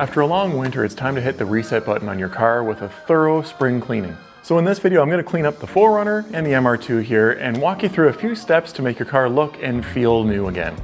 After a long winter, it's time to hit the reset button on your car with a thorough spring cleaning. So in this video, I'm going to clean up the 4Runner and the MR2 here and walk you through a few steps to make your car look and feel new again.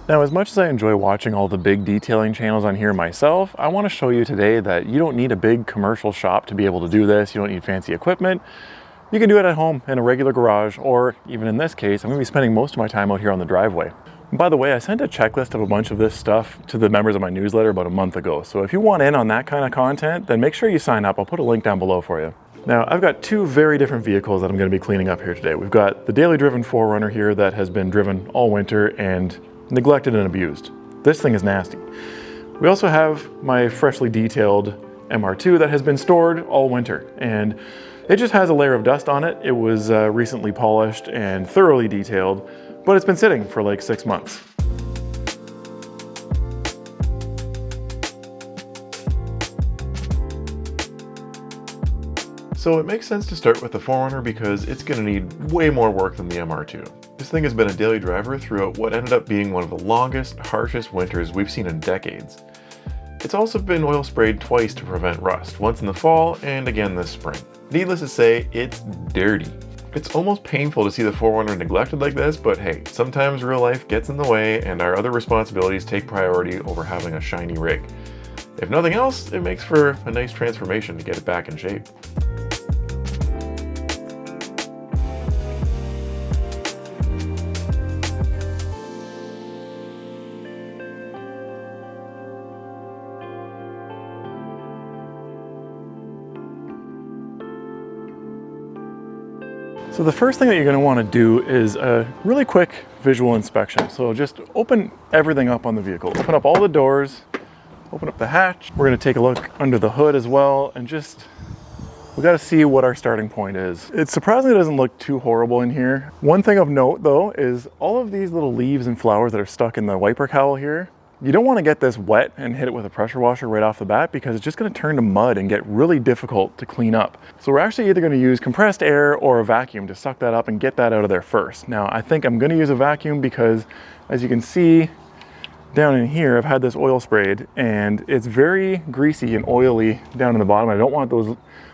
Now, as much as I enjoy watching all the big detailing channels on here myself, I want to show you today that you don't need a big commercial shop to be able to do this. You don't need fancy equipment. You can do it at home in a regular garage, or even in this case, I'm going to be spending most of my time out here on the driveway. And by the way, I sent a checklist of a bunch of this stuff to the members of my newsletter about a month ago. So if you want in on that kind of content, then make sure you sign up. I'll put a link down below for you. Now, I've got two very different vehicles that I'm going to be cleaning up here today. We've got the daily driven 4Runner here that has been driven all winter and neglected and abused. This thing is nasty. We also have my freshly detailed MR2 that has been stored all winter, and it just has a layer of dust on it. It was recently polished and thoroughly detailed, but it's been sitting for like 6 months. So it makes sense to start with the 4Runner because it's going to need way more work than the MR2. This thing has been a daily driver throughout what ended up being one of the longest, harshest winters we've seen in decades. It's also been oil sprayed twice to prevent rust, once in the fall and again this spring. Needless to say, it's dirty. It's almost painful to see the 4Runner neglected like this, but hey, sometimes real life gets in the way and our other responsibilities take priority over having a shiny rig. If nothing else, it makes for a nice transformation to get it back in shape. So the first thing that you're going to want to do is a really quick visual inspection. So just open everything up on the vehicle. Open up all the doors, open up the hatch. We're going to take a look under the hood as well, and we got to see what our starting point is. It surprisingly doesn't look too horrible in here. One thing of note though is all of these little leaves and flowers that are stuck in the wiper cowl here. You don't want to get this wet and hit it with a pressure washer right off the bat because it's just going to turn to mud and get really difficult to clean up. So we're actually either going to use compressed air or a vacuum to suck that up and get that out of there first. Now, I think I'm going to use a vacuum because, as you can see down in here, I've had this oil sprayed and it's very greasy and oily down in the bottom. I don't want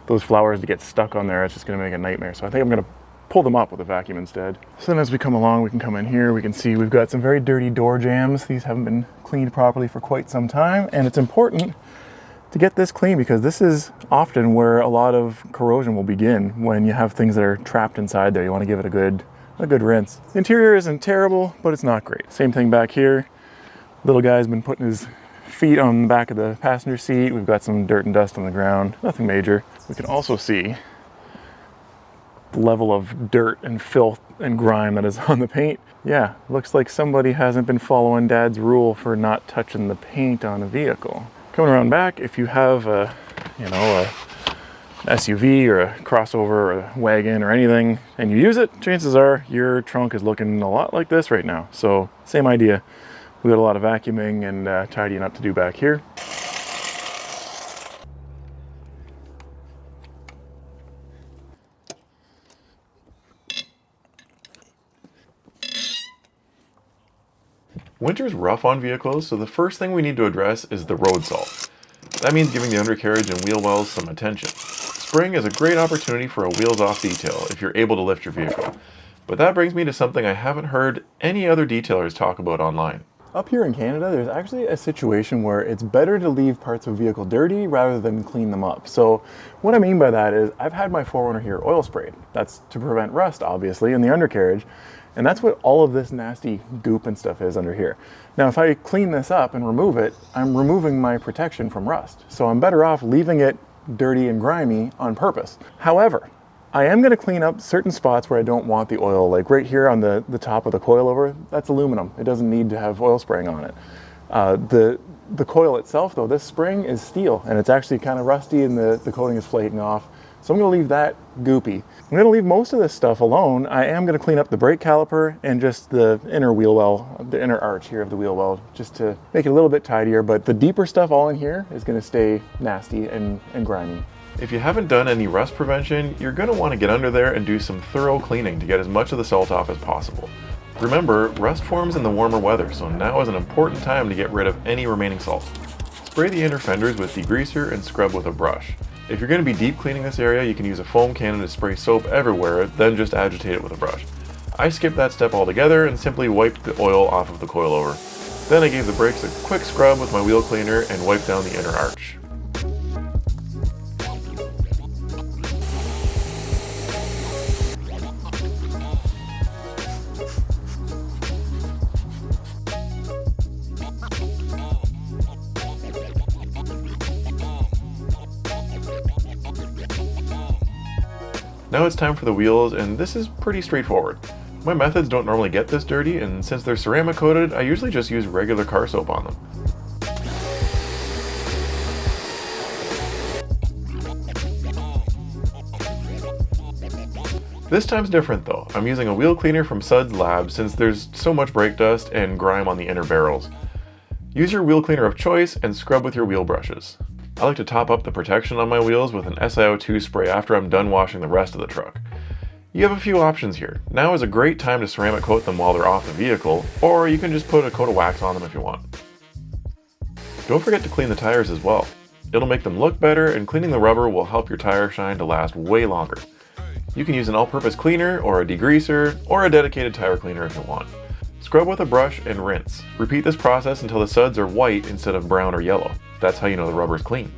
those flowers to get stuck on there. It's just going to make a nightmare. So I think I'm going to pull them up with a vacuum instead. So then as we come along, we can come in here, we can see we've got some very dirty door jambs. These haven't been cleaned properly for quite some time, and it's important to get this clean because this is often where a lot of corrosion will begin when you have things that are trapped inside there. You want to give it a good rinse. The interior isn't terrible, but it's not great. Same thing back here. Little guy's been putting his feet on the back of the passenger seat. We've got some dirt and dust on the ground, nothing major. We can also see level of dirt and filth and grime that is on the paint. Yeah, looks like somebody hasn't been following Dad's rule for not touching the paint on a vehicle. Coming around back, if you have a SUV or a crossover or a wagon or anything and you use it, chances are your trunk is looking a lot like this right now. So same idea. We got a lot of vacuuming and tidying up to do back here. Winter's rough on vehicles, so the first thing we need to address is the road salt. That means giving the undercarriage and wheel wells some attention. Spring is a great opportunity for a wheels-off detail if you're able to lift your vehicle. But that brings me to something I haven't heard any other detailers talk about online. Up here in Canada, there's actually a situation where it's better to leave parts of a vehicle dirty rather than clean them up. So what I mean by that is I've had my 4Runner here oil sprayed. That's to prevent rust, obviously, in the undercarriage. And that's what all of this nasty goop and stuff is under here. Now, if I clean this up and remove it, I'm removing my protection from rust. So I'm better off leaving it dirty and grimy on purpose. However, I am going to clean up certain spots where I don't want the oil, like right here on the top of the coilover. That's aluminum. It doesn't need to have oil spraying on it. The coil itself, though, this spring is steel, and it's actually kind of rusty, and the coating is flaking off. So I'm going to leave that goopy. I'm going to leave most of this stuff alone. I am going to clean up the brake caliper and just the inner wheel well, the inner arch here of the wheel well, just to make it a little bit tidier. But the deeper stuff all in here is going to stay nasty and grimy. If you haven't done any rust prevention, you're going to want to get under there and do some thorough cleaning to get as much of the salt off as possible. Remember, rust forms in the warmer weather, so now is an important time to get rid of any remaining salt. Spray the inner fenders with degreaser and scrub with a brush. If you're going to be deep cleaning this area, you can use a foam cannon to spray soap everywhere, then just agitate it with a brush. I skipped that step altogether and simply wiped the oil off of the coilover. Then I gave the brakes a quick scrub with my wheel cleaner and wiped down the inner arch. Now it's time for the wheels, and this is pretty straightforward. My methods don't normally get this dirty, and since they're ceramic coated, I usually just use regular car soap on them. This time's different though. I'm using a wheel cleaner from Suds Lab since there's so much brake dust and grime on the inner barrels. Use your wheel cleaner of choice and scrub with your wheel brushes. I like to top up the protection on my wheels with an SiO2 spray after I'm done washing the rest of the truck. You have a few options here. Now is a great time to ceramic coat them while they're off the vehicle, or you can just put a coat of wax on them if you want. Don't forget to clean the tires as well. It'll make them look better, and cleaning the rubber will help your tire shine to last way longer. You can use an all-purpose cleaner, or a degreaser, or a dedicated tire cleaner if you want. Scrub with a brush and rinse. Repeat this process until the suds are white instead of brown or yellow. That's how you know the rubber is clean.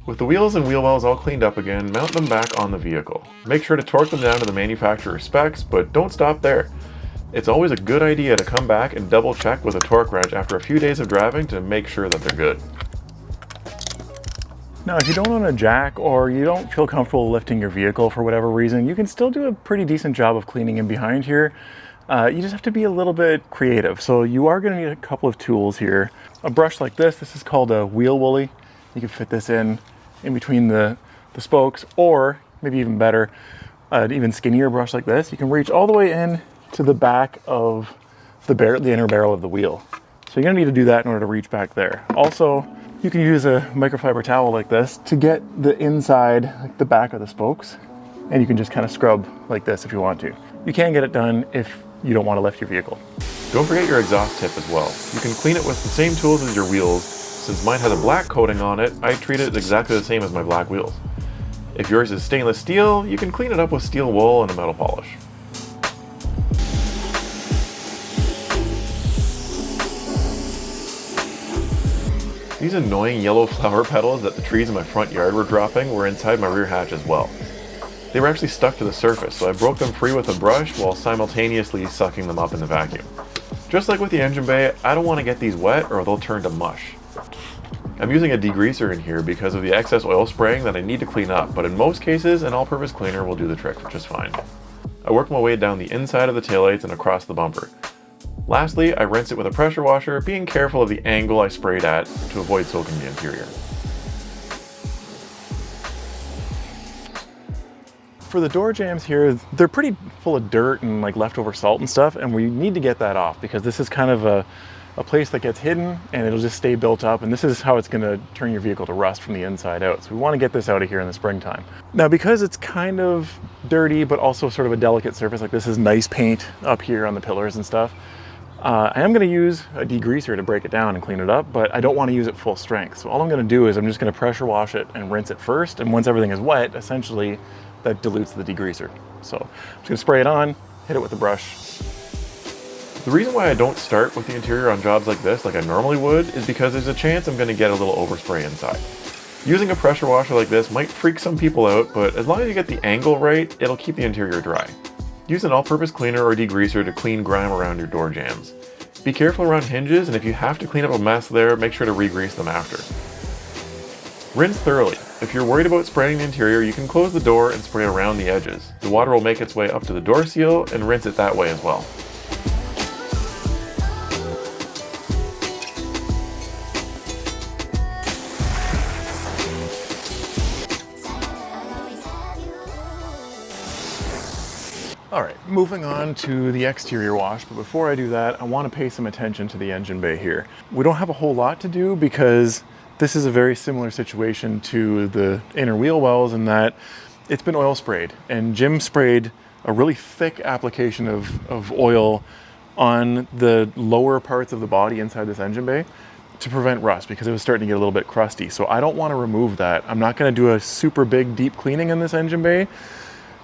With the wheels and wheel wells all cleaned up again, mount them back on the vehicle. Make sure to torque them down to the manufacturer's specs, but don't stop there. It's always a good idea to come back and double check with a torque wrench after a few days of driving to make sure that they're good. Now, if you don't own a jack or you don't feel comfortable lifting your vehicle for whatever reason, you can still do a pretty decent job of cleaning in behind here. You just have to be a little bit creative. So you are going to need a couple of tools here. A brush like this is called a wheel woolly. You can fit this in between the spokes, or maybe even better, an even skinnier brush like this. You can reach all the way in to the back of the inner barrel of the wheel. So you're gonna need to do that in order to reach back there. Also, you can use a microfiber towel like this to get the inside, like the back of the spokes, and you can just kind of scrub like this if you want to. You can get it done if you don't want to lift your vehicle. Don't forget your exhaust tip as well. You can clean it with the same tools as your wheels. Since mine has a black coating on it, I treat it exactly the same as my black wheels. If yours is stainless steel, you can clean it up with steel wool and a metal polish. These annoying yellow flower petals that the trees in my front yard were dropping were inside my rear hatch as well. They were actually stuck to the surface, so I broke them free with a brush while simultaneously sucking them up in the vacuum. Just like with the engine bay, I don't want to get these wet or they'll turn to mush. I'm using a degreaser in here because of the excess oil spraying that I need to clean up, but in most cases, an all-purpose cleaner will do the trick just fine. I work my way down the inside of the taillights and across the bumper. Lastly, I rinse it with a pressure washer, being careful of the angle I sprayed at to avoid soaking the interior. For the door jambs here, they're pretty full of dirt and like leftover salt and stuff, and we need to get that off because this is kind of a place that gets hidden and it'll just stay built up, and this is how it's going to turn your vehicle to rust from the inside out. So we want to get this out of here in the springtime. Now, because it's kind of dirty but also sort of a delicate surface, like this is nice paint up here on the pillars and stuff, I am going to use a degreaser to break it down and clean it up, but I don't want to use it full strength. So all I'm going to do is I'm just going to pressure wash it and rinse it first, and once everything is wet, essentially that dilutes the degreaser. So I'm just going to spray it on, hit it with the brush. The reason why I don't start with the interior on jobs like this like I normally would is because there's a chance I'm going to get a little overspray inside. Using a pressure washer like this might freak some people out, but as long as you get the angle right, it'll keep the interior dry. Use an all-purpose cleaner or degreaser to clean grime around your door jambs. Be careful around hinges, and if you have to clean up a mess there, make sure to re-grease them after. Rinse thoroughly. If you're worried about spraying the interior, you can close the door and spray around the edges. The water will make its way up to the door seal and rinse it that way as well. All right, moving on to the exterior wash, but before I do that, I want to pay some attention to the engine bay here. We don't have a whole lot to do because this is a very similar situation to the inner wheel wells in that it's been oil sprayed, and Jim sprayed a really thick application of oil on the lower parts of the body inside this engine bay to prevent rust because it was starting to get a little bit crusty. So I don't want to remove that. I'm not going to do a super big deep cleaning in this engine bay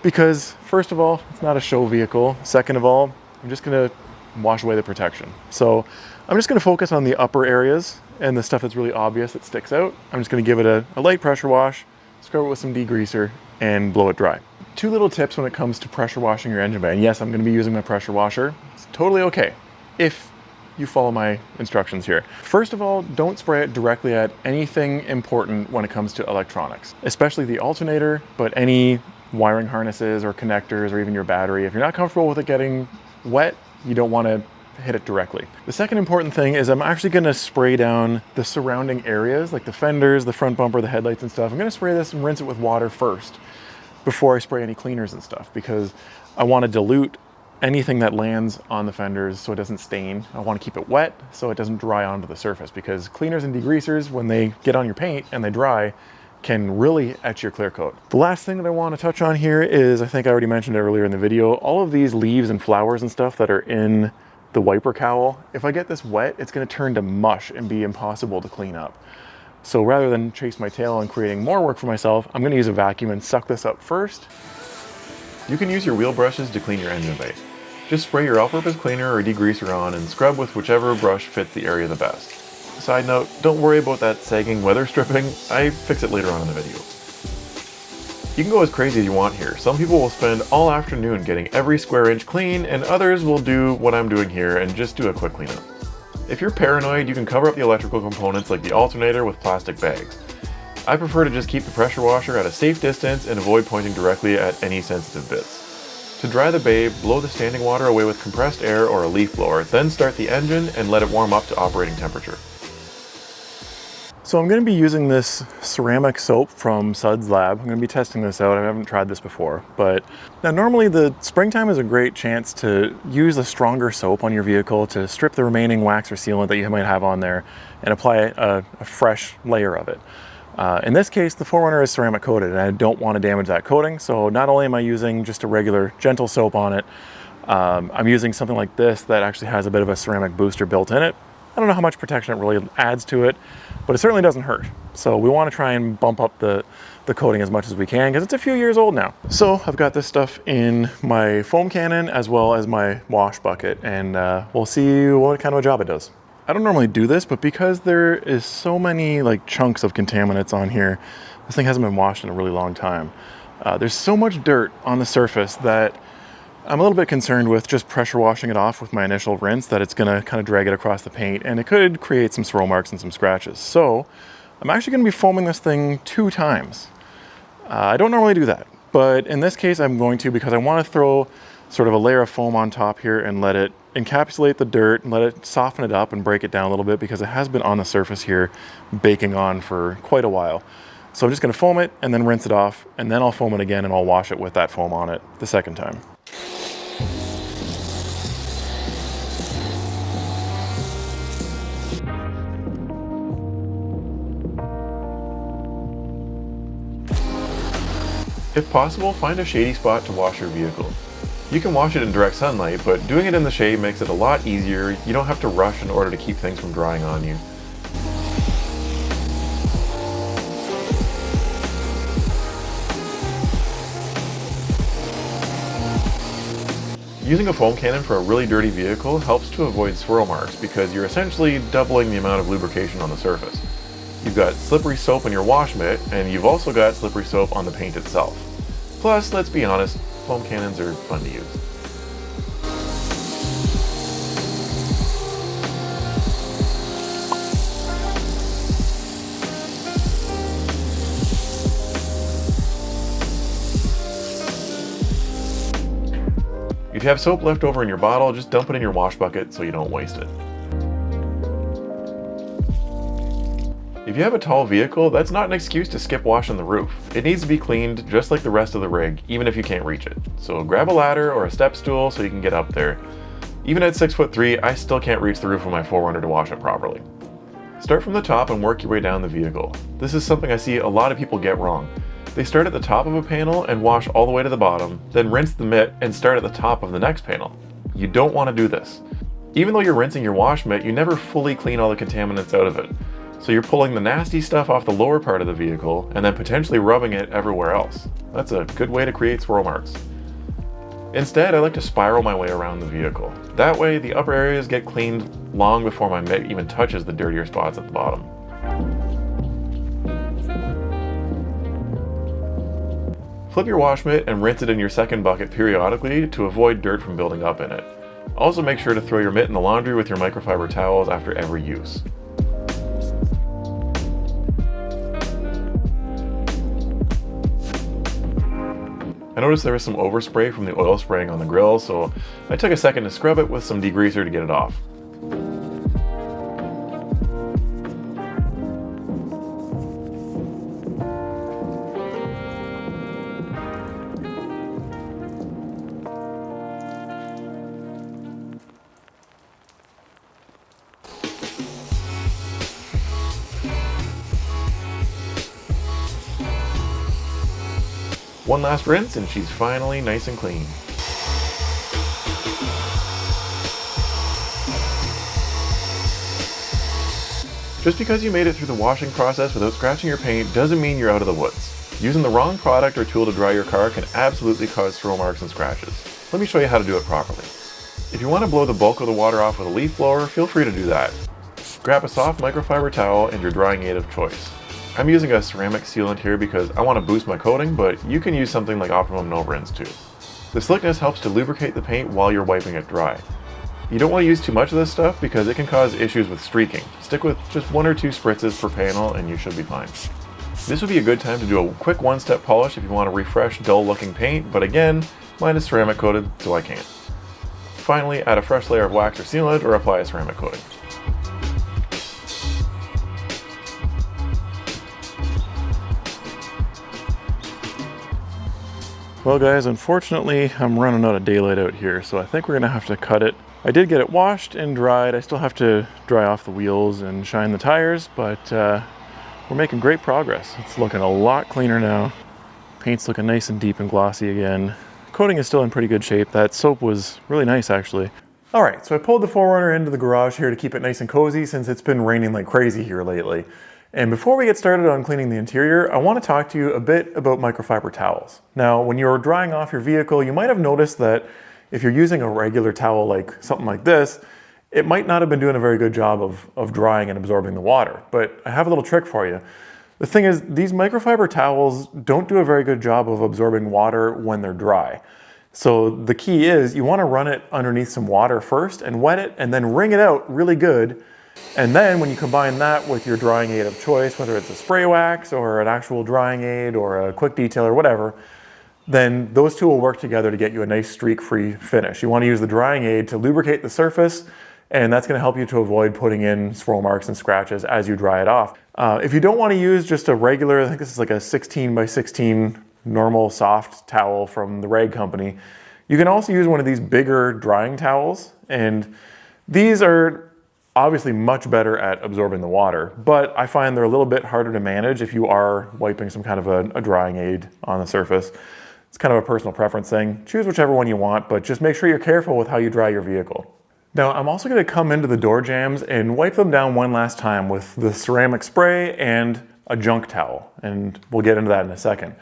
because first of all, it's not a show vehicle. Second of all, I'm just going to wash away the protection. So I'm just going to focus on the upper areas and the stuff that's really obvious that sticks out. I'm just going to give it a light pressure wash, scrub it with some degreaser, and blow it dry. Two little tips when it comes to pressure washing your engine bay. And yes, I'm going to be using my pressure washer. It's totally okay if you follow my instructions here. First of all, don't spray it directly at anything important when it comes to electronics, especially the alternator, but any wiring harnesses or connectors or even your battery. If you're not comfortable with it getting wet, you don't want to hit it directly. The second important thing is I'm actually going to spray down the surrounding areas like the fenders, the front bumper, the headlights and stuff. I'm going to spray this and rinse it with water first before I spray any cleaners and stuff because I want to dilute anything that lands on the fenders so it doesn't stain. I want to keep it wet so it doesn't dry onto the surface because cleaners and degreasers, when they get on your paint and they dry, can really etch your clear coat. The last thing that I want to touch on here is, I think I already mentioned it earlier in the video, all of these leaves and flowers and stuff that are in the wiper cowl, if I get this wet, it's going to turn to mush and be impossible to clean up. So rather than chase my tail and creating more work for myself, I'm going to use a vacuum and suck this up first. You can use your wheel brushes to clean your engine bay. Just spray your all-purpose cleaner or degreaser on and scrub with whichever brush fits the area the best. Side note, don't worry about that sagging weather stripping, I fix it later on in the video. You can go as crazy as you want here. Some people will spend all afternoon getting every square inch clean, and others will do what I'm doing here and just do a quick cleanup. If you're paranoid, you can cover up the electrical components like the alternator with plastic bags. I prefer to just keep the pressure washer at a safe distance and avoid pointing directly at any sensitive bits. To dry the bay, blow the standing water away with compressed air or a leaf blower, then start the engine and let it warm up to operating temperature. So I'm going to be using this ceramic soap from Suds Lab. I'm going to be testing this out. I haven't tried this before, but now normally the springtime is a great chance to use a stronger soap on your vehicle to strip the remaining wax or sealant that you might have on there and apply a fresh layer of it. In this case, the 4Runner is ceramic coated and I don't want to damage that coating. So not only am I using just a regular gentle soap on it, I'm using something like this that actually has a bit of a ceramic booster built in it. I don't know how much protection it really adds to it, but it certainly doesn't hurt. So we want to try and bump up the coating as much as we can because it's a few years old now. So I've got this stuff in my foam cannon as well as my wash bucket, and we'll see what kind of a job it does. I don't normally do this, but because there is so many like chunks of contaminants on here, this thing hasn't been washed in a really long time. There's so much dirt on the surface that I'm a little bit concerned with just pressure washing it off with my initial rinse that it's gonna kind of drag it across the paint and it could create some swirl marks and some scratches. So I'm actually gonna be foaming this thing 2 times. I don't normally do that, but in this case I'm going to because I wanna throw sort of a layer of foam on top here and let it encapsulate the dirt and let it soften it up and break it down a little bit because it has been on the surface here baking on for quite a while. So I'm just gonna foam it and then rinse it off, and then I'll foam it again and I'll wash it with that foam on it the second time. If possible, find a shady spot to wash your vehicle. You can wash it in direct sunlight, but doing it in the shade makes it a lot easier. You don't have to rush in order to keep things from drying on you. Using a foam cannon for a really dirty vehicle helps to avoid swirl marks because you're essentially doubling the amount of lubrication on the surface. You've got slippery soap in your wash mitt, and you've also got slippery soap on the paint itself. Plus, let's be honest, foam cannons are fun to use. If you have soap left over in your bottle, just dump it in your wash bucket so you don't waste it. If you have a tall vehicle, that's not an excuse to skip washing the roof. It needs to be cleaned just like the rest of the rig, even if you can't reach it. So grab a ladder or a step stool so you can get up there. Even at 6'3", I still can't reach the roof of my 4Runner to wash it properly. Start from the top and work your way down the vehicle. This is something I see a lot of people get wrong. They start at the top of a panel and wash all the way to the bottom, then rinse the mitt and start at the top of the next panel. You don't want to do this. Even though you're rinsing your wash mitt, you never fully clean all the contaminants out of it. So you're pulling the nasty stuff off the lower part of the vehicle and then potentially rubbing it everywhere else. That's a good way to create swirl marks. Instead, I like to spiral my way around the vehicle. That way, the upper areas get cleaned long before my mitt even touches the dirtier spots at the bottom. Flip your wash mitt and rinse it in your second bucket periodically to avoid dirt from building up in it. Also make sure to throw your mitt in the laundry with your microfiber towels after every use. I noticed there was some overspray from the oil spraying on the grill, so I took a second to scrub it with some degreaser to get it off. One last rinse and she's finally nice and clean. Just because you made it through the washing process without scratching your paint doesn't mean you're out of the woods. Using the wrong product or tool to dry your car can absolutely cause swirl marks and scratches. Let me show you how to do it properly. If you want to blow the bulk of the water off with a leaf blower, feel free to do that. Grab a soft microfiber towel and your drying aid of choice. I'm using a ceramic sealant here because I want to boost my coating, but you can use something like Optimum No Rinse too. The slickness helps to lubricate the paint while you're wiping it dry. You don't want to use too much of this stuff because it can cause issues with streaking. Stick with just 1 or 2 spritzes per panel and you should be fine. This would be a good time to do a quick one-step polish if you want to refresh dull-looking paint, but again, mine is ceramic coated, so I can't. Finally, add a fresh layer of wax or sealant or apply a ceramic coating. Well guys, unfortunately I'm running out of daylight out here, so I think we're gonna have to cut it. I did get it washed and dried. I still have to dry off the wheels and shine the tires, but we're making great progress. It's looking a lot cleaner now. Paint's looking nice and deep and glossy again. Coating is still in pretty good shape. That soap was really nice actually. All right, so I pulled the 4Runner into the garage here to keep it nice and cozy since it's been raining like crazy here lately. And before we get started on cleaning the interior, I want to talk to you a bit about microfiber towels. Now, when you're drying off your vehicle, you might have noticed that if you're using a regular towel like something like this, it might not have been doing a very good job of drying and absorbing the water. But I have a little trick for you. The thing is, these microfiber towels don't do a very good job of absorbing water when they're dry. So the key is you want to run it underneath some water first and wet it and then wring it out really good. And then when you combine that with your drying aid of choice, whether it's a spray wax or an actual drying aid or a quick detail or whatever, then those two will work together to get you a nice streak-free finish. You want to use the drying aid to lubricate the surface, and that's going to help you to avoid putting in swirl marks and scratches as you dry it off. If you don't want to use just a regular, I think this is like a 16 by 16 normal soft towel from the rag company, you can also use one of these bigger drying towels, and these are obviously much better at absorbing the water, but I find they're a little bit harder to manage if you are wiping some kind of a drying aid on the surface. It's kind of a personal preference thing. Choose whichever one you want, but just make sure you're careful with how you dry your vehicle. Now, I'm also going to come into the door jambs and wipe them down one last time with the ceramic spray and a junk towel, and we'll get into that in a second.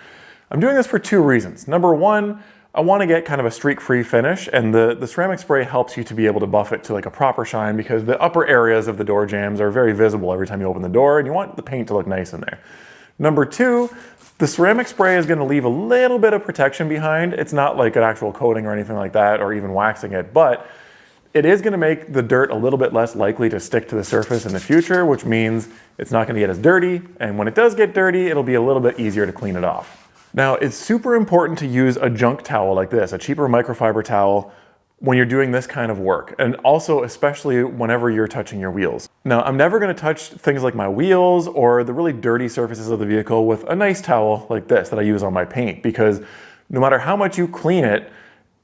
I'm doing this for 2 reasons. Number one, I want to get kind of a streak-free finish, and the ceramic spray helps you to be able to buff it to like a proper shine, because the upper areas of the door jambs are very visible every time you open the door, and you want the paint to look nice in there. Number two, the ceramic spray is going to leave a little bit of protection behind. It's not like an actual coating or anything like that, or even waxing it, but it is going to make the dirt a little bit less likely to stick to the surface in the future, which means it's not going to get as dirty, and when it does get dirty, it'll be a little bit easier to clean it off. Now, it's super important to use a junk towel like this, a cheaper microfiber towel, when you're doing this kind of work, and also especially whenever you're touching your wheels. Now, I'm never going to touch things like my wheels or the really dirty surfaces of the vehicle with a nice towel like this that I use on my paint, because no matter how much you clean it,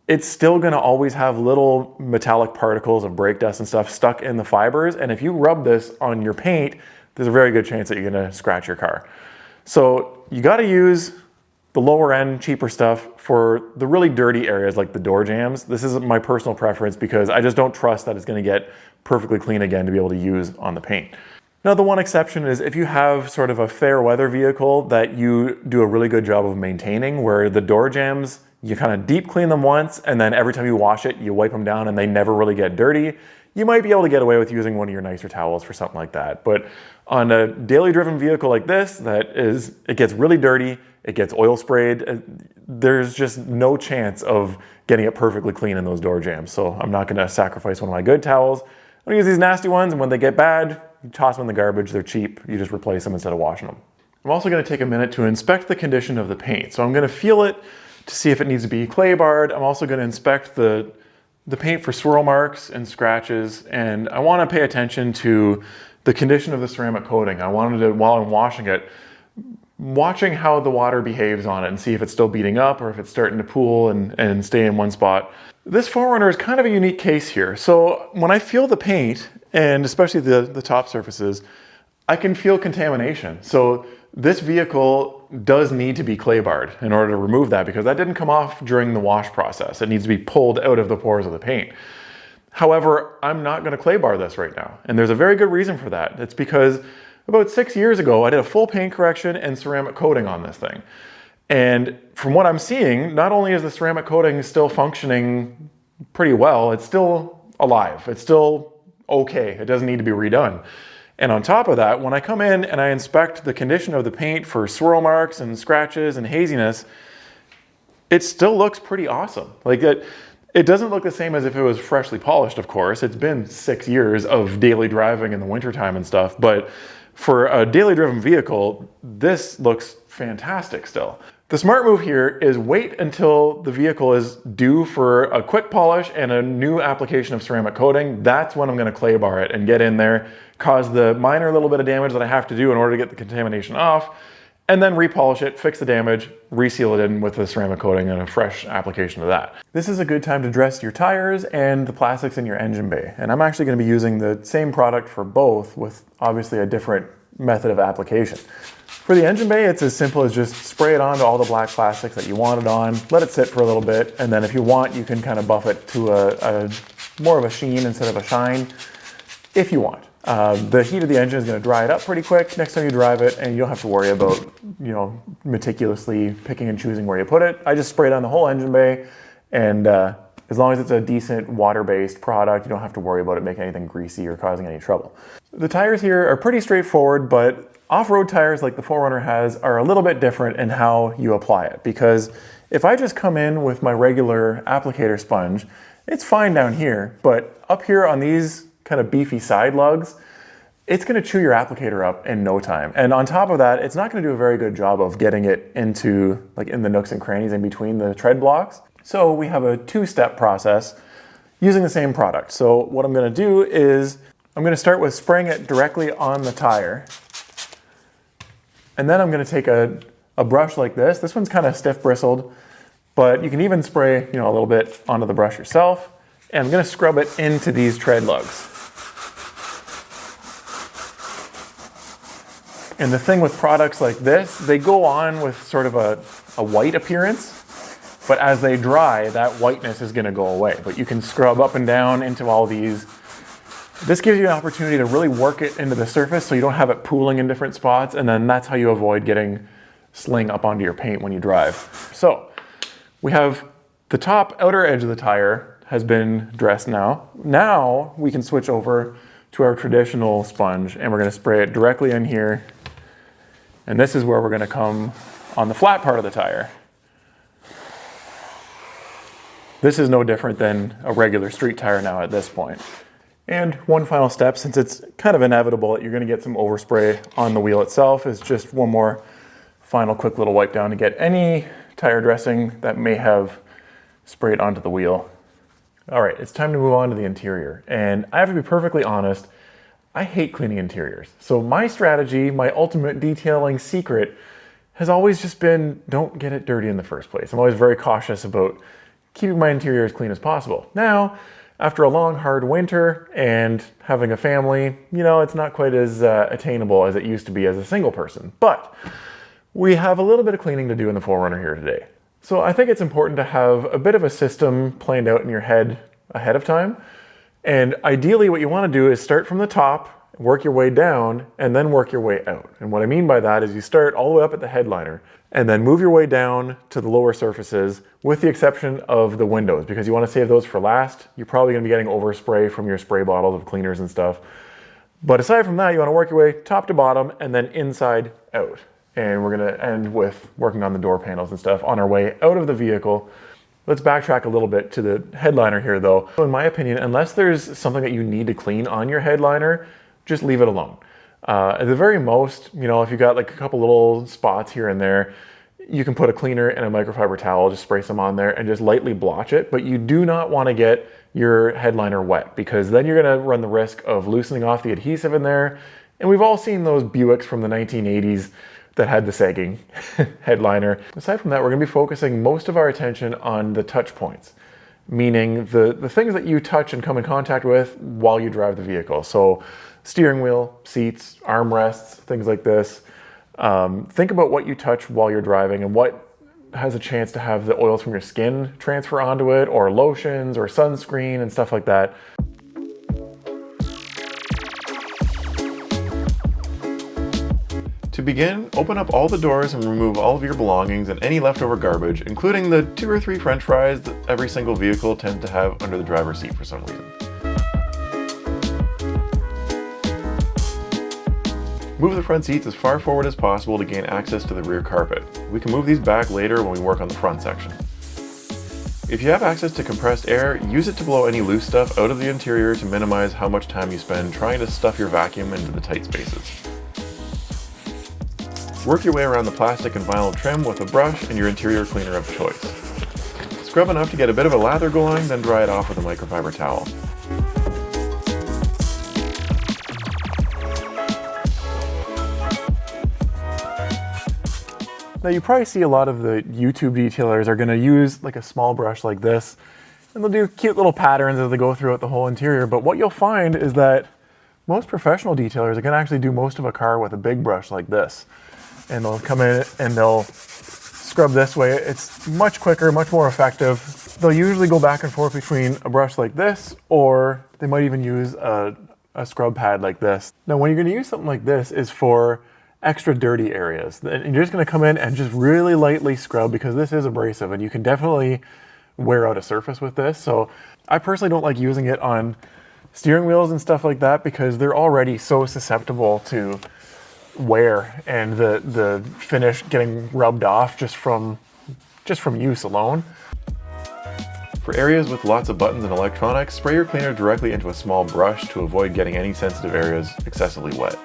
it's still going to always have little metallic particles of brake dust and stuff stuck in the fibers, and if you rub this on your paint, there's a very good chance that you're going to scratch your car. So you got to use the lower end, cheaper stuff for the really dirty areas like the door jambs. This is my personal preference because I just don't trust that it's going to get perfectly clean again to be able to use on the paint. Now, the one exception is if you have sort of a fair weather vehicle that you do a really good job of maintaining, where the door jambs, you kind of deep clean them once, and then every time you wash it, you wipe them down and they never really get dirty. You might be able to get away with using one of your nicer towels for something like that. But on a daily driven vehicle like this, it gets really dirty, it gets oil sprayed, there's just no chance of getting it perfectly clean in those door jambs. So I'm not gonna sacrifice one of my good towels. I'm gonna use these nasty ones, and when they get bad, you toss them in the garbage, they're cheap. You just replace them instead of washing them. I'm also gonna take a minute to inspect the condition of the paint. So I'm gonna feel it to see if it needs to be clay barred. I'm also gonna inspect the paint for swirl marks and scratches, and I wanna pay attention to the condition of the ceramic coating. I wanted to, while I'm washing it, watching how the water behaves on it and see if it's still beating up or if it's starting to pool and stay in one spot. This 4Runner is kind of a unique case here. So when I feel the paint, and especially the top surfaces, I can feel contamination. So this vehicle does need to be clay barred in order to remove that, because that didn't come off during the wash process. It needs to be pulled out of the pores of the paint. However, I'm not gonna clay bar this right now. And there's a very good reason for that. It's because about 6 years ago, I did a full paint correction and ceramic coating on this thing. And from what I'm seeing, not only is the ceramic coating still functioning pretty well, it's still alive. It's still okay. It doesn't need to be redone. And on top of that, when I come in and I inspect the condition of the paint for swirl marks and scratches and haziness, it still looks pretty awesome. Like it doesn't look the same as if it was freshly polished, of course. It's been 6 years of daily driving in the wintertime and stuff, but for a daily driven vehicle, this looks fantastic still. The smart move here is wait until the vehicle is due for a quick polish and a new application of ceramic coating. That's when I'm gonna clay bar it and get in there, cause the minor little bit of damage that I have to do in order to get the contamination off, and then repolish it, fix the damage, reseal it in with the ceramic coating and a fresh application of that. This is a good time to dress your tires and the plastics in your engine bay. And I'm actually gonna be using the same product for both with obviously a different method of application. For the engine bay, it's as simple as just spray it onto all the black plastics that you want it on, let it sit for a little bit, and then if you want, you can kind of buff it to a more of a sheen instead of a shine, if you want. The heat of the engine is going to dry it up pretty quick next time you drive it, and you don't have to worry about, meticulously picking and choosing where you put it. I just spray it on the whole engine bay, and as long as it's a decent water-based product, you don't have to worry about it making anything greasy or causing any trouble. The tires here are pretty straightforward, but off-road tires like the 4Runner has are a little bit different in how you apply it, because if I just come in with my regular applicator sponge, it's fine down here, but up here on these kind of beefy side lugs, it's going to chew your applicator up in no time. And on top of that, it's not going to do a very good job of getting it into in the nooks and crannies in between the tread blocks. So we have a two-step process using the same product. So what I'm going to do is I'm going to start with spraying it directly on the tire. And then I'm going to take a brush like this. This one's kind of stiff bristled, but you can even spray a little bit onto the brush yourself. And I'm going to scrub it into these tread lugs. And the thing with products like this, they go on with sort of a white appearance, but as they dry, that whiteness is going to go away. But you can scrub up and down into all these. This gives you an opportunity to really work it into the surface so you don't have it pooling in different spots, and then that's how you avoid getting sling up onto your paint when you drive. So we have The top outer edge of the tire has been dressed now. Now we can switch over to our traditional sponge and we're going to spray it directly in here. And this is where we're going to come on the flat part of the tire. This is no different than a regular street tire now at this point. And one final step, since it's kind of inevitable that you're going to get some overspray on the wheel itself, is just one more final quick little wipe down to get any tire dressing that may have sprayed onto the wheel. All right, it's time to move on to the interior. And I have to be perfectly honest, I hate cleaning interiors. So my strategy, my ultimate detailing secret, has always just been don't get it dirty in the first place. I'm always very cautious about keeping my interior as clean as possible. Now, after a long, hard winter and having a family, you know, it's not quite as attainable as it used to be as a single person. But we have a little bit of cleaning to do in the 4Runner here today. So I think it's important to have a bit of a system planned out in your head ahead of time. And ideally what you want to do is start from the top, work your way down, and then work your way out. And what I mean by that is you start all the way up at the headliner and then move your way down to the lower surfaces with the exception of the windows, because you want to save those for last. You're probably going to be getting overspray from your spray bottles of cleaners and stuff. But aside from that, you want to work your way top to bottom and then inside out. And we're going to end with working on the door panels and stuff on our way out of the vehicle. Let's backtrack a little bit to the headliner here though. In my opinion, unless there's something that you need to clean on your headliner, just leave it alone. At the very most, you know, if you got like a couple little spots here and there, you can put a cleaner and a microfiber towel, just spray some on there and just lightly blotch it. But you do not want to get your headliner wet because then you're going to run the risk of loosening off the adhesive in there. And we've all seen those Buicks from the 1980s that had the sagging headliner. Aside from that, we're going to be focusing most of our attention on the touch points, meaning the things that you touch and come in contact with while you drive the vehicle. So steering wheel, seats, armrests, things like this. Think about what you touch while you're driving and what has a chance to have the oils from your skin transfer onto it, or lotions or sunscreen and stuff like that. To begin, open up all the doors and remove all of your belongings and any leftover garbage, including the 2 or 3 French fries that every single vehicle tends to have under the driver's seat for some reason. Move the front seats as far forward as possible to gain access to the rear carpet. We can move these back later when we work on the front section. If you have access to compressed air, use it to blow any loose stuff out of the interior to minimize how much time you spend trying to stuff your vacuum into the tight spaces. Work your way around the plastic and vinyl trim with a brush and your interior cleaner of choice. Scrub enough to get a bit of a lather going, then dry it off with a microfiber towel. Now you probably see a lot of the YouTube detailers are going to use like a small brush like this, and they'll do cute little patterns as they go throughout the whole interior. But what you'll find is that most professional detailers are going to actually do most of a car with a big brush like this. And they'll come in and they'll scrub this way. It's much quicker, much more effective. They'll usually go back and forth between a brush like this, or they might even use a scrub pad like this. Now when you're going to use something like this is for extra dirty areas. And you're just going to come in and just really lightly scrub because this is abrasive and you can definitely wear out a surface with this. So I personally don't like using it on steering wheels and stuff like that because they're already so susceptible to wear and the finish getting rubbed off just from use alone. For areas with lots of buttons and electronics, spray your cleaner directly into a small brush to avoid getting any sensitive areas excessively wet.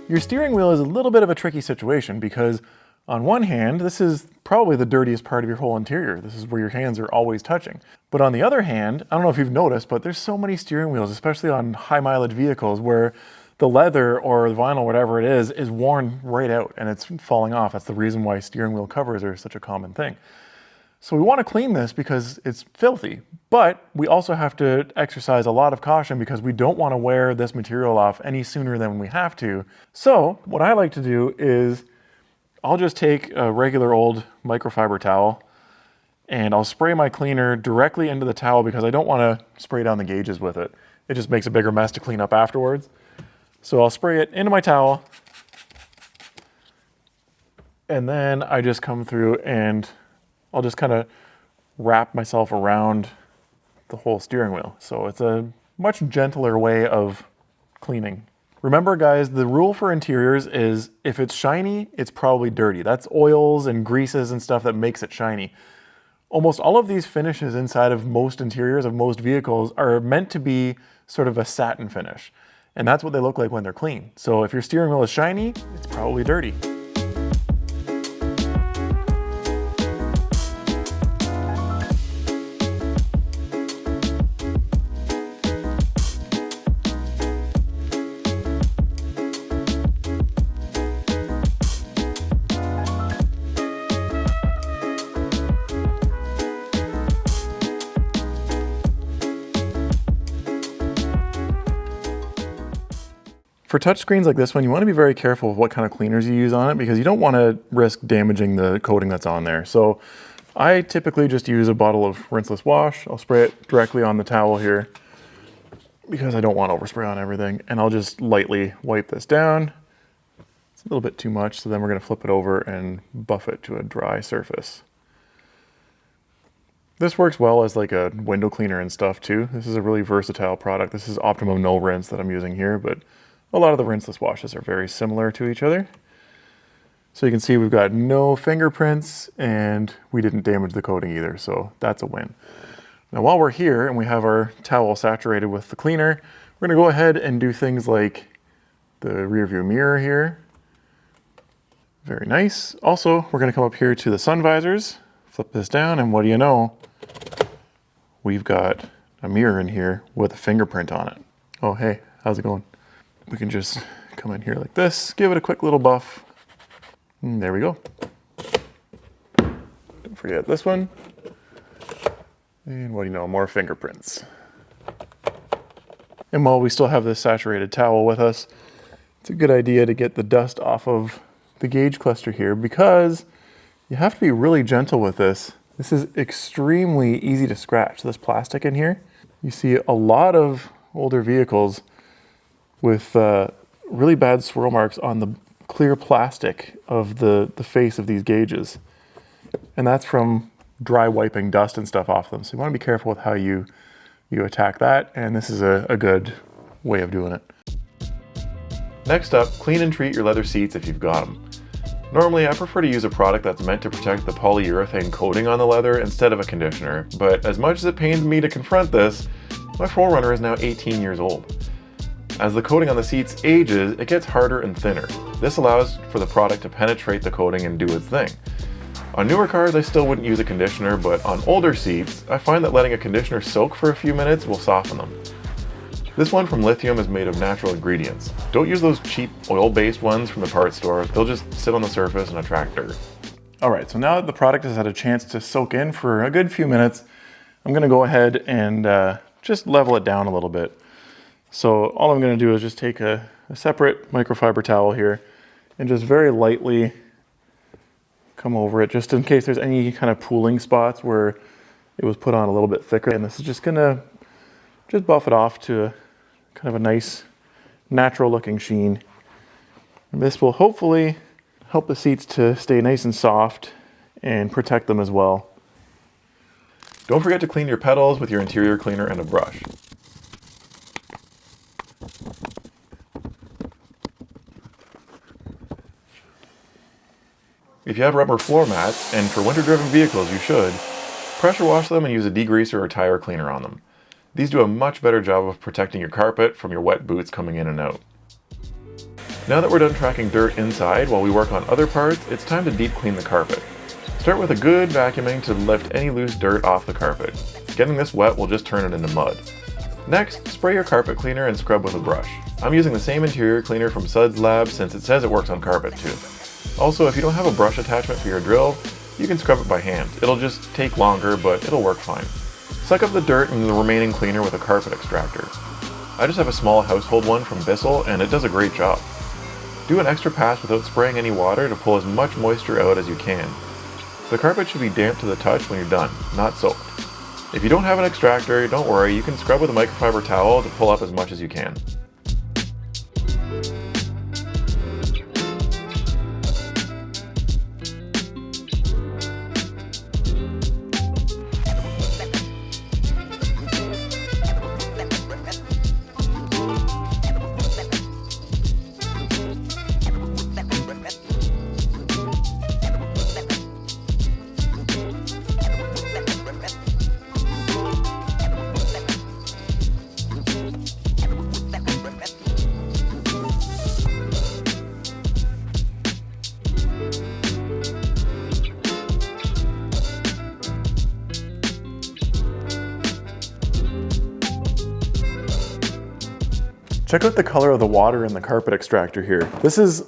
Your steering wheel is a little bit of a tricky situation because on one hand, this is probably the dirtiest part of your whole interior. This is where your hands are always touching. But on the other hand, I don't know if you've noticed, but there's so many steering wheels, especially on high mileage vehicles, where the leather or the vinyl, whatever it is worn right out and it's falling off. That's the reason why steering wheel covers are such a common thing. So we want to clean this because it's filthy, but we also have to exercise a lot of caution because we don't want to wear this material off any sooner than we have to. So what I like to do is I'll just take a regular old microfiber towel and I'll spray my cleaner directly into the towel because I don't want to spray down the gauges with it. It just makes a bigger mess to clean up afterwards. So I'll spray it into my towel And then I just come through and I'll just kind of wrap myself around the whole steering wheel. So it's a much gentler way of cleaning. Remember guys, the rule for interiors is if it's shiny, it's probably dirty. That's oils and greases and stuff that makes it shiny. Almost all of these finishes inside of most interiors of most vehicles are meant to be sort of a satin finish. And that's what they look like when they're clean. So if your steering wheel is shiny, it's probably dirty. For touchscreens like this one, you want to be very careful of what kind of cleaners you use on it because you don't want to risk damaging the coating that's on there. So I typically just use a bottle of rinseless wash. I'll spray it directly on the towel here because I don't want to overspray on everything. And I'll just lightly wipe this down. It's a little bit too much, so then we're going to flip it over and buff it to a dry surface. This works well as like a window cleaner and stuff too. This is a really versatile product. This is Optimum No Rinse that I'm using here, but a lot of the rinseless washes are very similar to each other. So you can see we've got no fingerprints and we didn't damage the coating either, so that's a win. Now while we're here and we have our towel saturated with the cleaner, we're gonna go ahead and do things like the rear view mirror here. Very nice. Also, we're gonna come up here to the sun visors, flip this down, and what do you know? We've got a mirror in here with a fingerprint on it. Oh, hey, how's it going? We can just come in here like this, give it a quick little buff. And there we go. Don't forget this one. And what do you know, more fingerprints. And while we still have this saturated towel with us, it's a good idea to get the dust off of the gauge cluster here because you have to be really gentle with this. This is extremely easy to scratch, this plastic in here. You see a lot of older vehicles with really bad swirl marks on the clear plastic of the face of these gauges. And that's from dry wiping dust and stuff off them. So you want to be careful with how you attack that, and this is a good way of doing it. Next up, clean and treat your leather seats if you've got them. Normally, I prefer to use a product that's meant to protect the polyurethane coating on the leather instead of a conditioner, but as much as it pains me to confront this, my 4Runner is now 18 years old. As the coating on the seats ages, it gets harder and thinner. This allows for the product to penetrate the coating and do its thing. On newer cars, I still wouldn't use a conditioner, but on older seats, I find that letting a conditioner soak for a few minutes will soften them. This one from Lithium is made of natural ingredients. Don't use those cheap oil-based ones from the parts store. They'll just sit on the surface and attract dirt. All right, so now that the product has had a chance to soak in for a good few minutes, I'm gonna go ahead and just level it down a little bit. So all I'm going to do is just take a separate microfiber towel here and just very lightly come over it just in case there's any kind of pooling spots where it was put on a little bit thicker. And this is just going to just buff it off to kind of a nice natural looking sheen. And this will hopefully help the seats to stay nice and soft and protect them as well. Don't forget to clean your pedals with your interior cleaner and a brush. If you have rubber floor mats, and for winter-driven vehicles you should, pressure wash them and use a degreaser or tire cleaner on them. These do a much better job of protecting your carpet from your wet boots coming in and out. Now that we're done tracking dirt inside while we work on other parts, it's time to deep clean the carpet. Start with a good vacuuming to lift any loose dirt off the carpet. Getting this wet will just turn it into mud. Next, spray your carpet cleaner and scrub with a brush. I'm using the same interior cleaner from Suds Lab since it says it works on carpet too. Also, if you don't have a brush attachment for your drill, you can scrub it by hand. It'll just take longer, but it'll work fine. Suck up the dirt and the remaining cleaner with a carpet extractor. I just have a small household one from Bissell and it does a great job. Do an extra pass without spraying any water to pull as much moisture out as you can. The carpet should be damp to the touch when you're done, not soaked. If you don't have an extractor, don't worry, you can scrub with a microfiber towel to pull up as much as you can. Check out the color of the water in the carpet extractor here. This is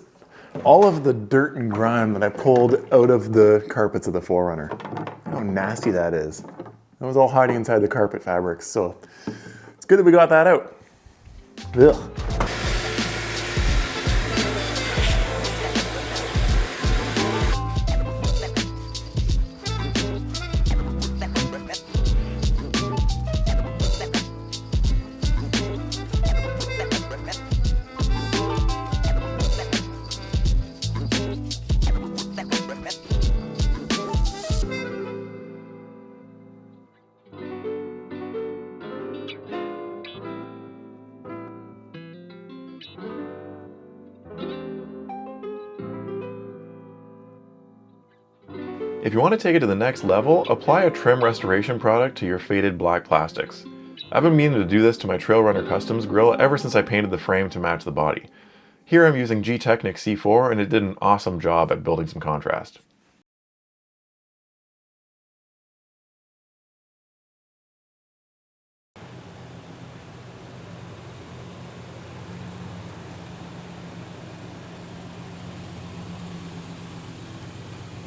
all of the dirt and grime that I pulled out of the carpets of the 4Runner. How nasty that is. That was all hiding inside the carpet fabrics, so it's good that we got that out. Ugh. If you want to take it to the next level, apply a trim restoration product to your faded black plastics. I've been meaning to do this to my Trail Runner Customs grill ever since I painted the frame to match the body. Here I'm using G-Technic C4 and it did an awesome job at building some contrast.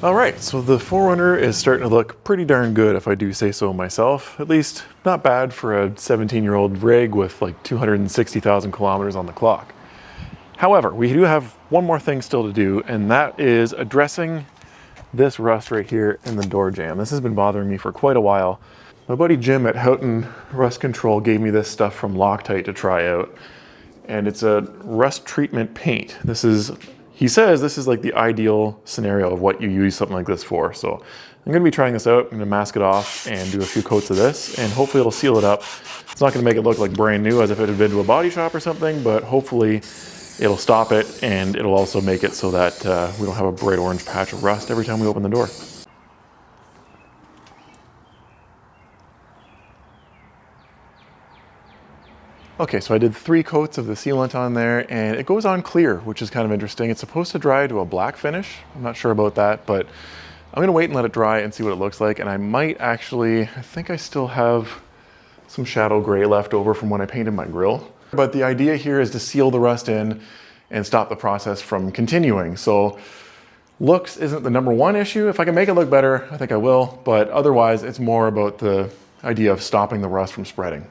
All right, so the 4Runner is starting to look pretty darn good if I do say so myself. At least not bad for a 17-year-old rig with like 260,000 kilometers on the clock. However, we do have one more thing still to do, and that is addressing this rust right here in the door jamb. This has been bothering me for quite a while. My buddy Jim at Houghton Rust Control gave me this stuff from Loctite to try out, and it's a rust treatment paint. He says this is like the ideal scenario of what you use something like this for. So I'm gonna be trying this out. I'm gonna mask it off and do a few coats of this, and hopefully it'll seal it up. It's not gonna make it look like brand new as if it had been to a body shop or something, but hopefully it'll stop it, and it'll also make it so that we don't have a bright orange patch of rust every time we open the door. Okay, so I did 3 coats of the sealant on there, and it goes on clear, which is kind of interesting. It's supposed to dry to a black finish. I'm not sure about that, but I'm gonna wait and let it dry and see what it looks like. And I might actually, I think I still have some shadow gray left over from when I painted my grill. But the idea here is to seal the rust in and stop the process from continuing. So looks isn't the #1 issue. If I can make it look better, I think I will, but otherwise it's more about the idea of stopping the rust from spreading.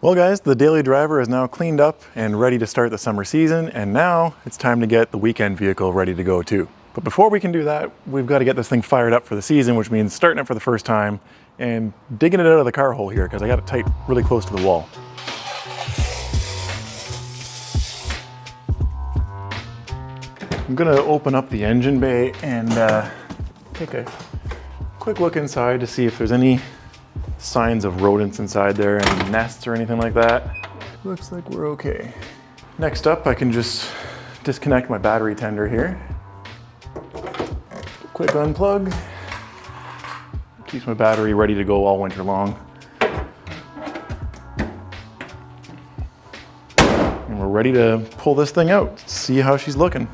Well guys, the daily driver is now cleaned up and ready to start the summer season, and now it's time to get the weekend vehicle ready to go too. But before we can do that, we've got to get this thing fired up for the season, which means starting it for the first time and digging it out of the car hole here because I got it tight really close to the wall. I'm gonna open up the engine bay and take a quick look inside to see if there's any signs of rodents inside there, any nests or anything like that. Looks like we're okay. Next up, I can just disconnect my battery tender here. Quick unplug. Keeps my battery ready to go all winter long. And we're ready to pull this thing out, see how she's looking.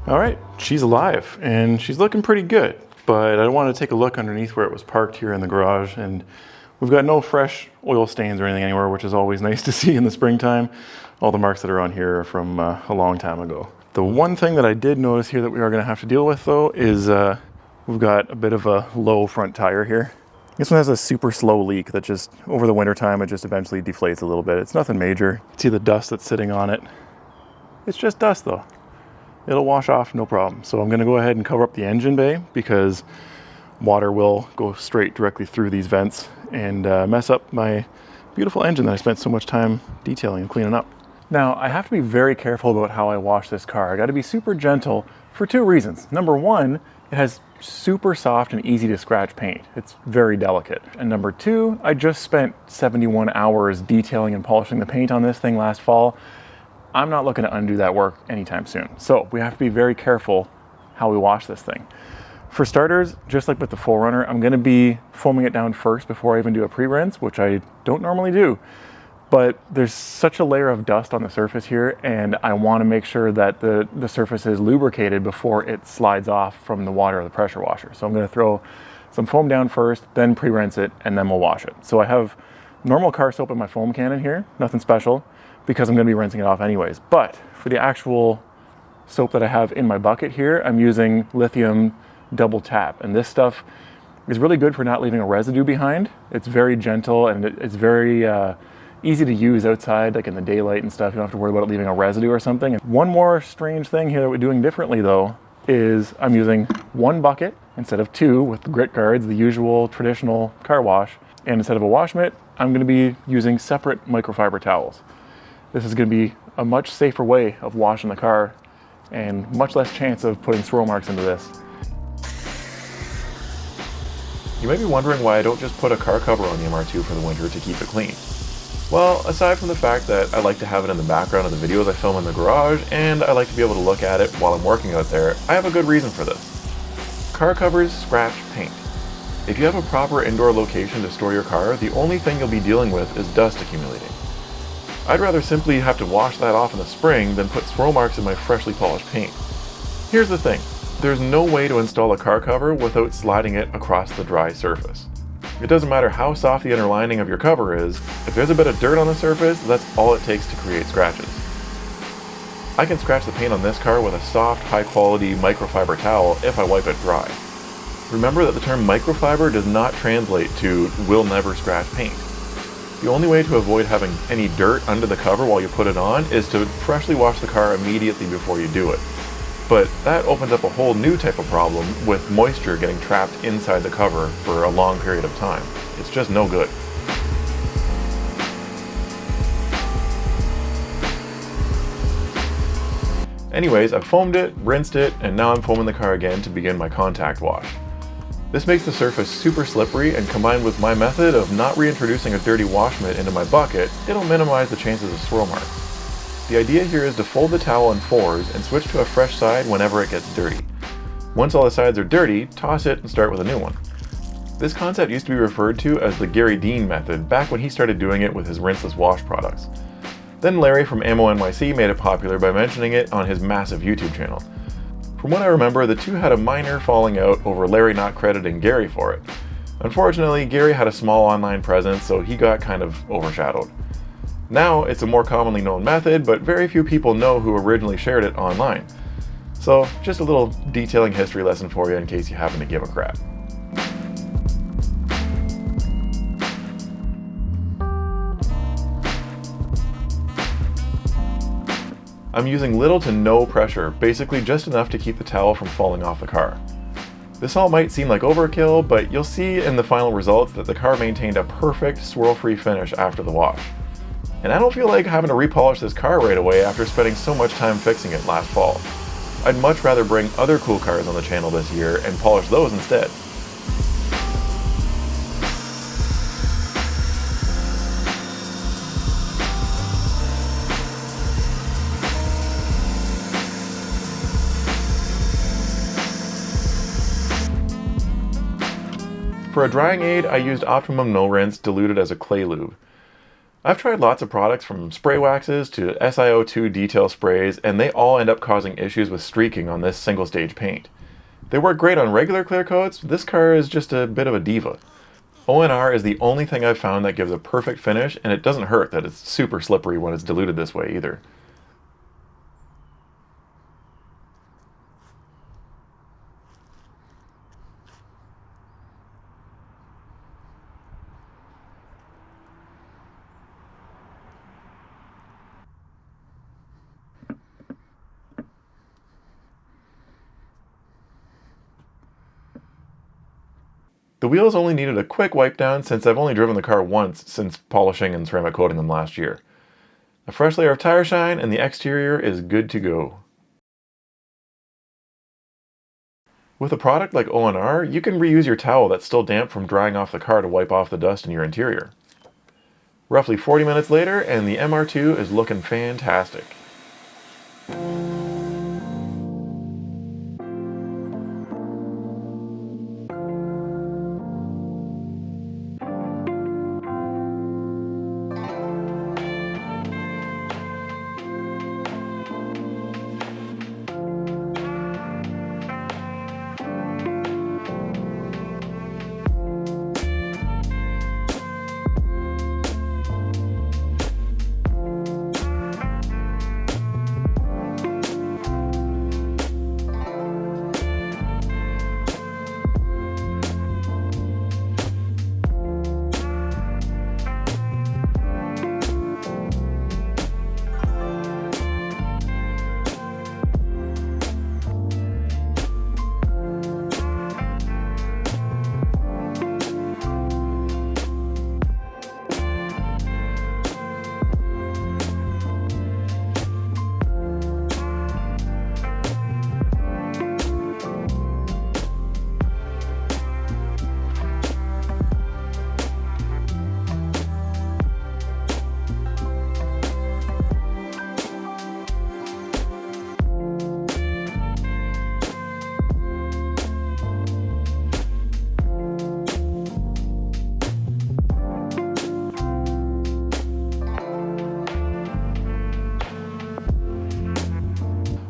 All right, she's alive and she's looking pretty good, but I want to take a look underneath where it was parked here in the garage, and we've got no fresh oil stains or anything anywhere, which is always nice to see in the springtime. All the marks that are on here are from a long time ago. The one thing that I did notice here that we are going to have to deal with though is we've got a bit of a low front tire here. This one has a super slow leak that just, over the winter time, it just eventually deflates a little bit. It's nothing major. See the dust that's sitting on it. It's just dust though. It'll wash off, no problem. So I'm gonna go ahead and cover up the engine bay because water will go straight directly through these vents and mess up my beautiful engine that I spent so much time detailing and cleaning up. Now, I have to be very careful about how I wash this car. I got to be super gentle for two reasons. Number one, it has super soft and easy to scratch paint. It's very delicate. And number two, I just spent 71 hours detailing and polishing the paint on this thing last fall. I'm not looking to undo that work anytime soon. So we have to be very careful how we wash this thing. For starters, just like with the 4Runner, I'm going to be foaming it down first before I even do a pre-rinse, which I don't normally do. But there's such a layer of dust on the surface here, and I want to make sure that the surface is lubricated before it slides off from the water or the pressure washer. So I'm going to throw some foam down first, then pre-rinse it, and then we'll wash it. So I have normal car soap in my foam can in here, nothing special, because I'm going to be rinsing it off anyways. But for the actual soap that I have in my bucket here, I'm using lithium double tap, and this stuff is really good for not leaving a residue behind. It's very gentle, and it's very easy to use outside, like in the daylight and stuff. You don't have to worry about it leaving a residue or something. One more strange thing here that we're doing differently though is I'm using one bucket instead of two with grit guards, the usual traditional car wash. And instead of a wash mitt, I'm going to be using separate microfiber towels. This is going to be a much safer way of washing the car and much less chance of putting swirl marks into this. You may be wondering why I don't just put a car cover on the MR2 for the winter to keep it clean. Well, aside from the fact that I like to have it in the background of the videos I film in the garage, and I like to be able to look at it while I'm working out there, I have a good reason for this. Car covers scratch paint. If you have a proper indoor location to store your car, the only thing you'll be dealing with is dust accumulating. I'd rather simply have to wash that off in the spring than put swirl marks in my freshly polished paint. Here's the thing, there's no way to install a car cover without sliding it across the dry surface. It doesn't matter how soft the inner lining of your cover is, if there's a bit of dirt on the surface, that's all it takes to create scratches. I can scratch the paint on this car with a soft, high-quality microfiber towel if I wipe it dry. Remember that the term microfiber does not translate to will never scratch paint. The only way to avoid having any dirt under the cover while you put it on is to freshly wash the car immediately before you do it. But that opens up a whole new type of problem with moisture getting trapped inside the cover for a long period of time. It's just no good. Anyways, I've foamed it, rinsed it, and now I'm foaming the car again to begin my contact wash. This makes the surface super slippery, and combined with my method of not reintroducing a dirty wash mitt into my bucket, it'll minimize the chances of swirl marks. The idea here is to fold the towel in fours and switch to a fresh side whenever it gets dirty. Once all the sides are dirty, toss it and start with a new one. This concept used to be referred to as the Gary Dean method back when he started doing it with his rinseless wash products. Then Larry from Ammo NYC made it popular by mentioning it on his massive YouTube channel. From what I remember, the two had a minor falling out over Larry not crediting Gary for it. Unfortunately, Gary had a small online presence, so he got kind of overshadowed. Now, it's a more commonly known method, but very few people know who originally shared it online. So, just a little detailing history lesson for you in case you happen to give a crap. I'm using little to no pressure, basically just enough to keep the towel from falling off the car. This all might seem like overkill, but you'll see in the final results that the car maintained a perfect swirl-free finish after the wash. And I don't feel like having to repolish this car right away after spending so much time fixing it last fall. I'd much rather bring other cool cars on the channel this year and polish those instead. For a drying aid, I used Optimum No Rinse diluted as a clay lube. I've tried lots of products from spray waxes to SiO2 detail sprays, and they all end up causing issues with streaking on this single stage paint. They work great on regular clear coats, but this car is just a bit of a diva. ONR is the only thing I've found that gives a perfect finish, and it doesn't hurt that it's super slippery when it's diluted this way either. The wheels only needed a quick wipe down since I've only driven the car once since polishing and ceramic coating them last year. A fresh layer of tire shine and the exterior is good to go. With a product like O&R, you can reuse your towel that's still damp from drying off the car to wipe off the dust in your interior. Roughly 40 minutes later, and the MR2 is looking fantastic.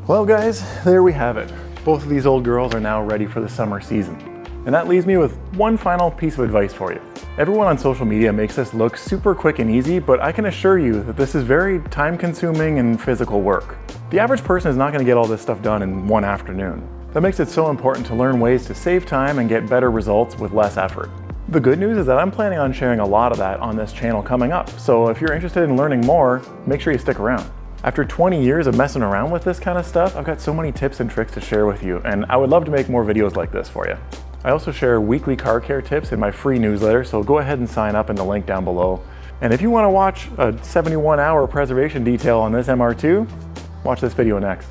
Well guys, there we have it. Both of these old girls are now ready for the summer season. And that leaves me with one final piece of advice for you. Everyone on social media makes this look super quick and easy, but I can assure you that this is very time-consuming and physical work. The average person is not going to get all this stuff done in one afternoon. That makes it so important to learn ways to save time and get better results with less effort. The good news is that I'm planning on sharing a lot of that on this channel coming up, so if you're interested in learning more, make sure you stick around. After 20 years of messing around with this kind of stuff, I've got so many tips and tricks to share with you, and I would love to make more videos like this for you. I also share weekly car care tips in my free newsletter, so go ahead and sign up in the link down below. And if you want to watch a 71-hour preservation detail on this MR2, watch this video next.